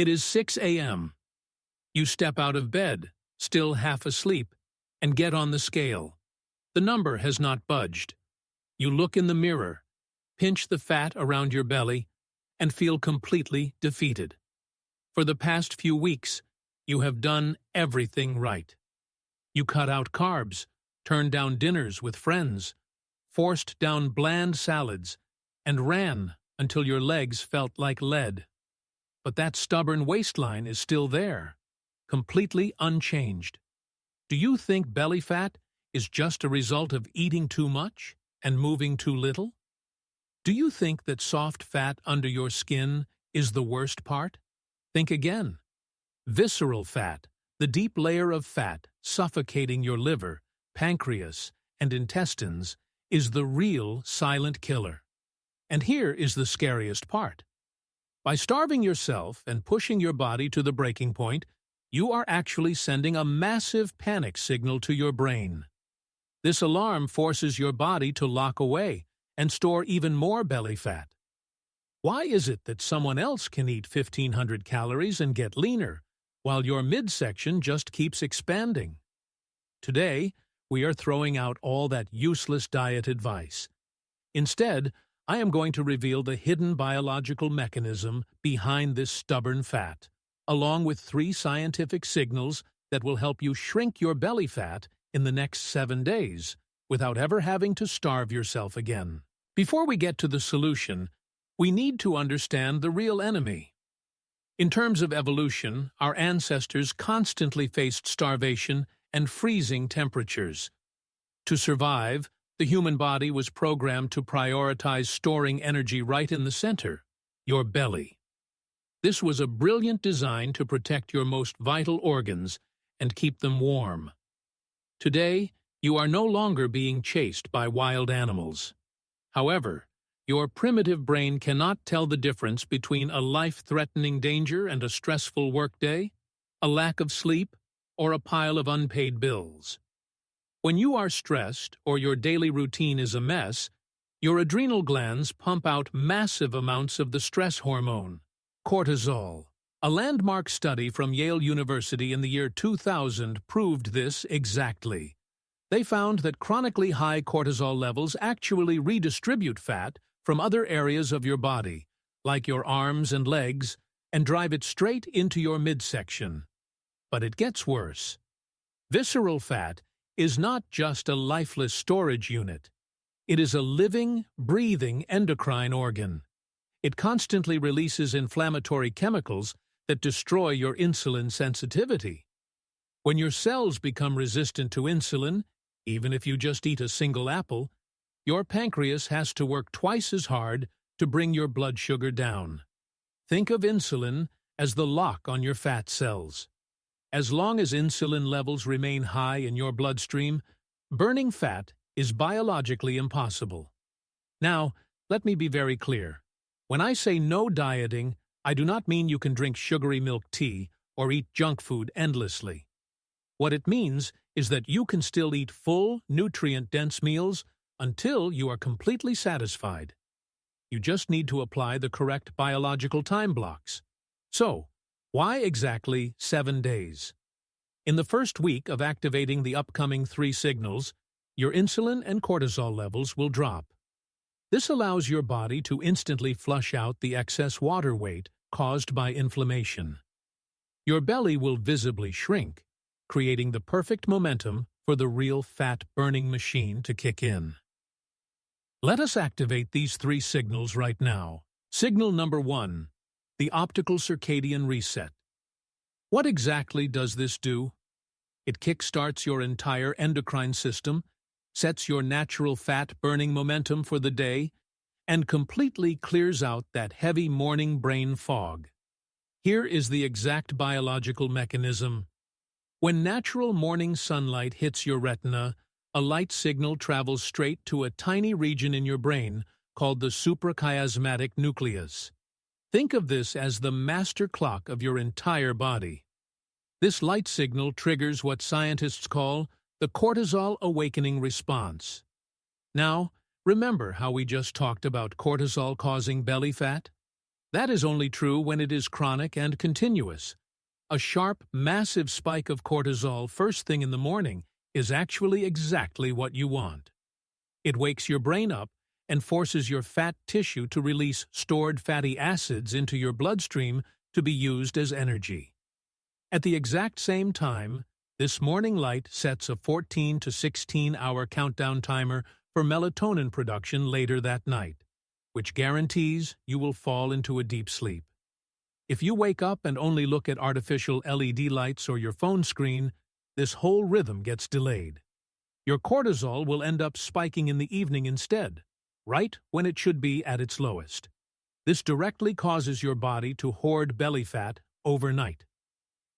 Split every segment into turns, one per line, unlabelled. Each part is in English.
It is 6 a.m. You step out of bed, still half asleep, and get on the scale. The number has not budged. You look in the mirror, pinch the fat around your belly, and feel completely defeated. For the past few weeks, you have done everything right. You cut out carbs, turned down dinners with friends, forced down bland salads, and ran until your legs felt like lead. But that stubborn waistline is still there, completely unchanged. Do you think belly fat is just a result of eating too much and moving too little? Do you think that soft fat under your skin is the worst part? Think again. Visceral fat, the deep layer of fat suffocating your liver, pancreas, and intestines, is the real silent killer. And here is the scariest part. By starving yourself and pushing your body to the breaking point, you are actually sending a massive panic signal to your brain. This alarm forces your body to lock away and store even more belly fat. Why is it that someone else can eat 1,500 calories and get leaner, while your midsection just keeps expanding? Today, we are throwing out all that useless diet advice. Instead, I am going to reveal the hidden biological mechanism behind this stubborn fat, along with 3 scientific signals that will help you shrink your belly fat in the next 7 days without ever having to starve yourself again. Before we get to the solution, we need to understand the real enemy. In terms of evolution, our ancestors constantly faced starvation and freezing temperatures. To survive, the human body was programmed to prioritize storing energy right in the center, your belly. This was a brilliant design to protect your most vital organs and keep them warm. Today, you are no longer being chased by wild animals. However, your primitive brain cannot tell the difference between a life-threatening danger and a stressful workday, a lack of sleep, or a pile of unpaid bills. When you are stressed or your daily routine is a mess, your adrenal glands pump out massive amounts of the stress hormone, cortisol. A landmark study from Yale University in the year 2000 proved this exactly. They found that chronically high cortisol levels actually redistribute fat from other areas of your body, like your arms and legs, and drive it straight into your midsection. But it gets worse. Visceral fat is not just a lifeless storage unit. It is a living, breathing endocrine organ. It constantly releases inflammatory chemicals that destroy your insulin sensitivity. When your cells become resistant to insulin, even if you just eat a single apple, your pancreas has to work twice as hard to bring your blood sugar down. Think of insulin as the lock on your fat cells. As long as insulin levels remain high in your bloodstream, burning fat is biologically impossible. Now, let me be very clear. When I say no dieting, I do not mean you can drink sugary milk tea or eat junk food endlessly. What it means is that you can still eat full, nutrient-dense meals until you are completely satisfied. You just need to apply the correct biological time blocks. So, why exactly 7 days? In the first week of activating the upcoming 3 signals, your insulin and cortisol levels will drop. This allows your body to instantly flush out the excess water weight caused by inflammation. Your belly will visibly shrink, creating the perfect momentum for the real fat-burning machine to kick in. Let us activate these 3 signals right now. Signal number 1. The optical circadian reset. What exactly does this do? It kickstarts your entire endocrine system, sets your natural fat-burning momentum for the day, and completely clears out that heavy morning brain fog. Here is the exact biologichial mechanism. When natural morning sunlight hits your retina, a light signal travels straight to a tiny region in your brain called the suprachiasmatic nucleus. Think of this as the master clock of your entire body. This light signal triggers what scientists call the cortisol awakening response. Now, remember how we just talked about cortisol causing belly fat? That is only true when it is chronic and continuous. A sharp, massive spike of cortisol first thing in the morning is actually exactly what you want. It wakes your brain up and forces your fat tissue to release stored fatty acids into your bloodstream to be used as energy. At the exact same time, this morning light sets a 14 to 16-hour countdown timer for melatonin production later that night, which guarantees you will fall into a deep sleep. If you wake up and only look at artificial LED lights or your phone screen, this whole rhythm gets delayed. Your cortisol will end up spiking in the evening instead, right when it should be at its lowest. This directly causes your body to hoard belly fat overnight.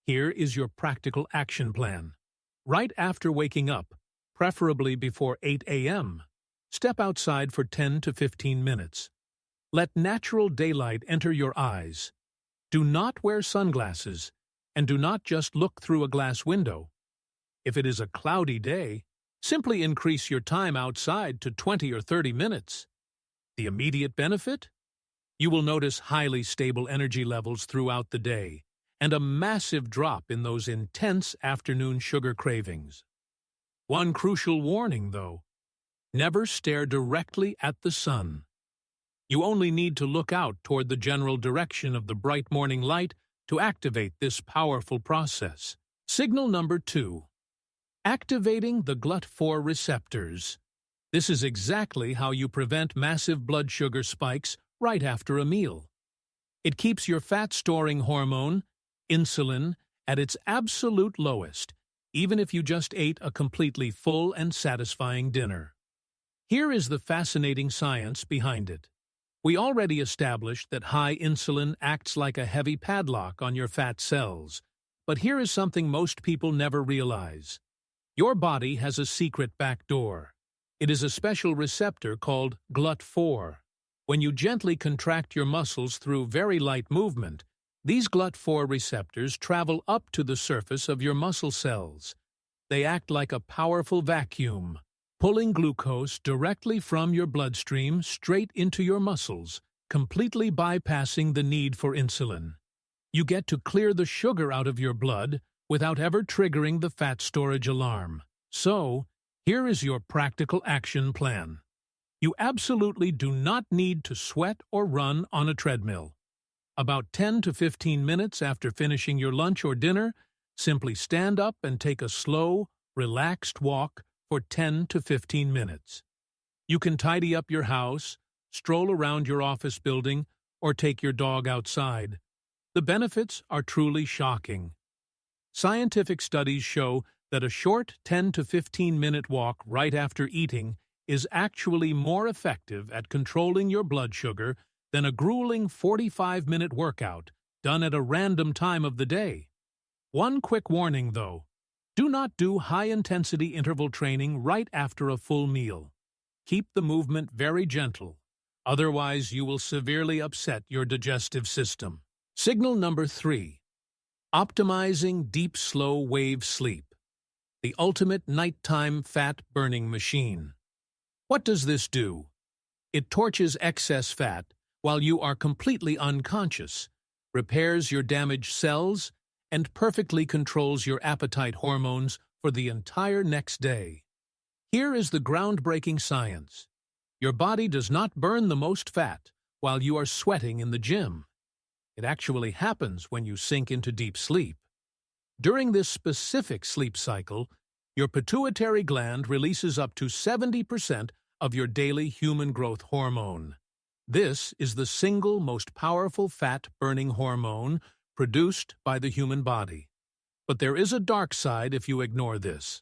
Here is your practical action plan. Right after waking up, preferably before 8 a.m., step outside for 10 to 15 minutes. Let natural daylight enter your eyes. Do not wear sunglasses, and do not just look through a glass window. If it is a cloudy day, simply increase your time outside to 20 or 30 minutes. The immediate benefit? You will notice highly stable energy levels throughout the day, and a massive drop in those intense afternoon sugar cravings. One crucial warning, though: never stare directly at the sun. You only need to look out toward the general direction of the bright morning light to activate this powerful process. Signal number 2. Activating the GLUT4 receptors. This is exactly how you prevent massive blood sugar spikes right after a meal. It keeps your fat-storing hormone, insulin, at its absolute lowest, even if you just ate a completely full and satisfying dinner. Here is the fascinating science behind it. We already established that high insulin acts like a heavy padlock on your fat cells, but here is something most people never realize. Your body has a secret back door. It is a special receptor called GLUT4. When you gently contract your muscles through very light movement, these GLUT4 receptors travel up to the surface of your muscle cells. They act like a powerful vacuum, pulling glucose directly from your bloodstream straight into your muscles, completely bypassing the need for insulin. You get to clear the sugar out of your blood without ever triggering the fat storage alarm. So, here is your practical action plan. You absolutely do not need to sweat or run on a treadmill. About 10 to 15 minutes after finishing your lunch or dinner, simply stand up and take a slow, relaxed walk for 10 to 15 minutes. You can tidy up your house, stroll around your office building, or take your dog outside. The benefits are truly shocking. Scientific studies show that a short 10 to 15-minute walk right after eating is actually more effective at controlling your blood sugar than a grueling 45-minute workout done at a random time of the day. One quick warning, though: do not do high-intensity interval training right after a full meal. Keep the movement very gentle, otherwise you will severely upset your digestive system. Signal number 3. Optimizing deep slow wave sleep. The ultimate nighttime fat-burning machine. What does this do? It torches excess fat while you are completely unconscious, repairs your damaged cells, and perfectly controls your appetite hormones for the entire next day. Here is the groundbreaking science. Your body does not burn the most fat while you are sweating in the gym. It actually happens when you sink into deep sleep. During this specific sleep cycle, your pituitary gland releases up to 70% of your daily human growth hormone. This is the single most powerful fat-burning hormone produced by the human body. But there is a dark side if you ignore this.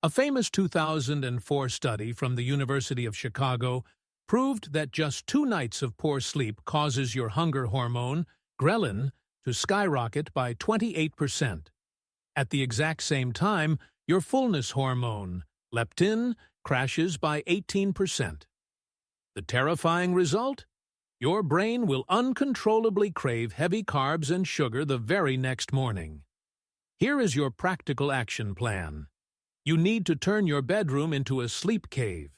A famous 2004 study from the University of Chicago proved that just 2 nights of poor sleep causes your hunger hormone, ghrelin, to skyrocket by 28%. At the exact same time, your fullness hormone, leptin, crashes by 18%. The terrifying result? Your brain will uncontrollably crave heavy carbs and sugar the very next morning. Here is your practical action plan. You need to turn your bedroom into a sleep cave.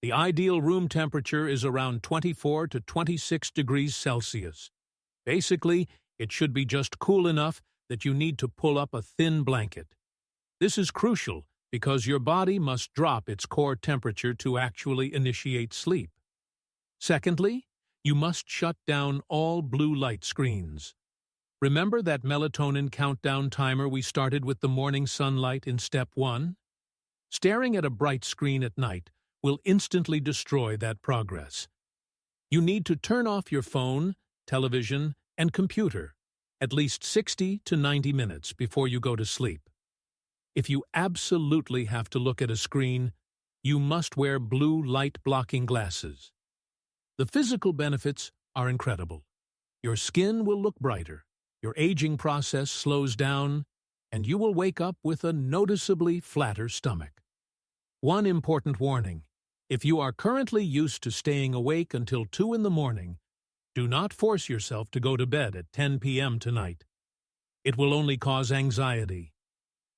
The ideal room temperature is around 24 to 26 degrees Celsius. Basically, it should be just cool enough that you need to pull up a thin blanket. This is crucial because your body must drop its core temperature to actually initiate sleep. Secondly, you must shut down all blue light screens. Remember that melatonin countdown timer we started with the morning sunlight in step 1? Staring at a bright screen at night will instantly destroy that progress. You need to turn off your phone, television, and computer at least 60 to 90 minutes before you go to sleep. If you absolutely have to look at a screen, you must wear blue light-blocking glasses. The physical benefits are incredible. Your skin will look brighter, your aging process slows down, and you will wake up with a noticeably flatter stomach. One important warning: if you are currently used to staying awake until 2 in the morning, do not force yourself to go to bed at 10 p.m. tonight. It will only cause anxiety.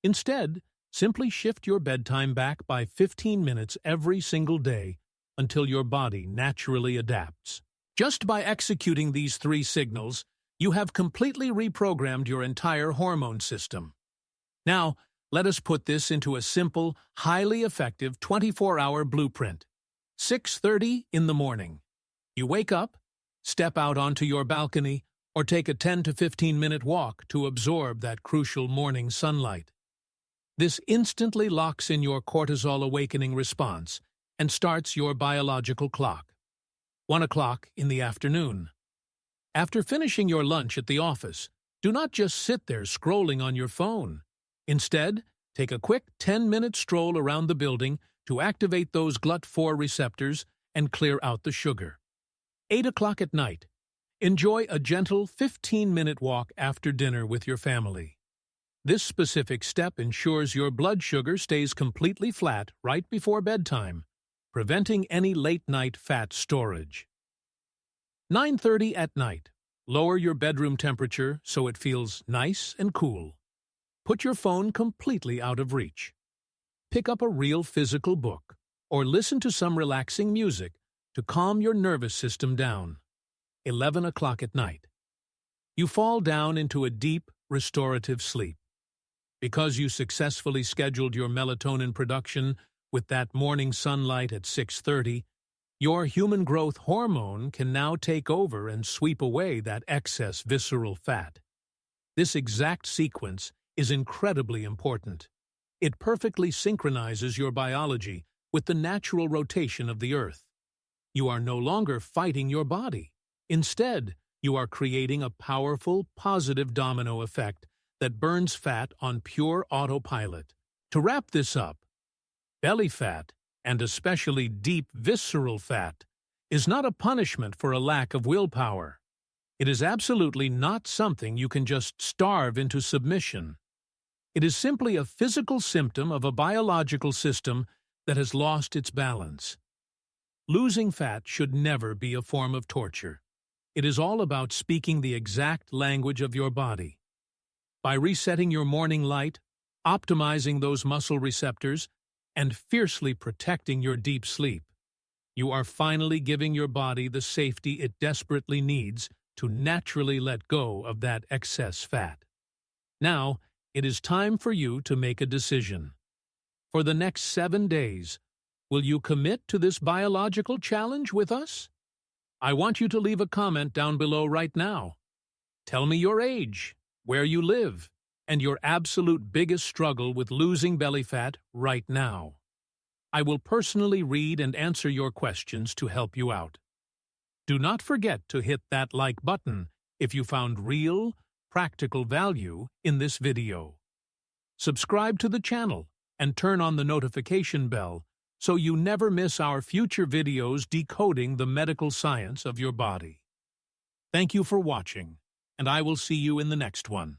Instead, simply shift your bedtime back by 15 minutes every single day until your body naturally adapts. Just by executing these 3 signals, you have completely reprogrammed your entire hormone system. Now, let us put this into a simple, highly effective 24-hour blueprint. 6:30 in the morning. You wake up, step out onto your balcony, or take a 10 to 15-minute walk to absorb that crucial morning sunlight. This instantly locks in your cortisol awakening response and starts your biological clock. 1 o'clock in the afternoon. After finishing your lunch at the office, do not just sit there scrolling on your phone. Instead, take a quick 10-minute stroll around the building to activate those GLUT4 receptors and clear out the sugar. 8 o'clock at night. Enjoy a gentle 15-minute walk after dinner with your family. This specific step ensures your blood sugar stays completely flat right before bedtime, preventing any late-night fat storage. 9:30 at night. Lower your bedroom temperature so it feels nice and cool. Put your phone completely out of reach. Pick up a real physical book or listen to some relaxing music to calm your nervous system down. 11 o'clock at night. You fall down into a deep, restorative sleep. Because you successfully scheduled your melatonin production with that morning sunlight at 6:30, your human growth hormone can now take over and sweep away that excess visceral fat. This exact sequence is incredibly important. It perfectly synchronizes your biology with the natural rotation of the Earth. You are no longer fighting your body. Instead, you are creating a powerful, positive domino effect that burns fat on pure autopilot. To wrap this up, belly fat, and especially deep visceral fat, is not a punishment for a lack of willpower. It is absolutely not something you can just starve into submission. It is simply a physical symptom of a biological system that has lost its balance. Losing fat should never be a form of torture. It is all about speaking the exact language of your body. By resetting your morning light, optimizing those muscle receptors, and fiercely protecting your deep sleep, you are finally giving your body the safety it desperately needs to naturally let go of that excess fat. Now, it is time for you to make a decision. For the next 7 days, will you commit to this biological challenge with us? I want you to leave a comment down below right now. Tell me your age, where you live, and your absolute biggest struggle with losing belly fat right now. I will personally read and answer your questions to help you out. Do not forget to hit that like button if you found real, practical value in this video. Subscribe to the channel and turn on the notification bell so you never miss our future videos decoding the medical science of your body. Thank you for watching, and I will see you in the next one.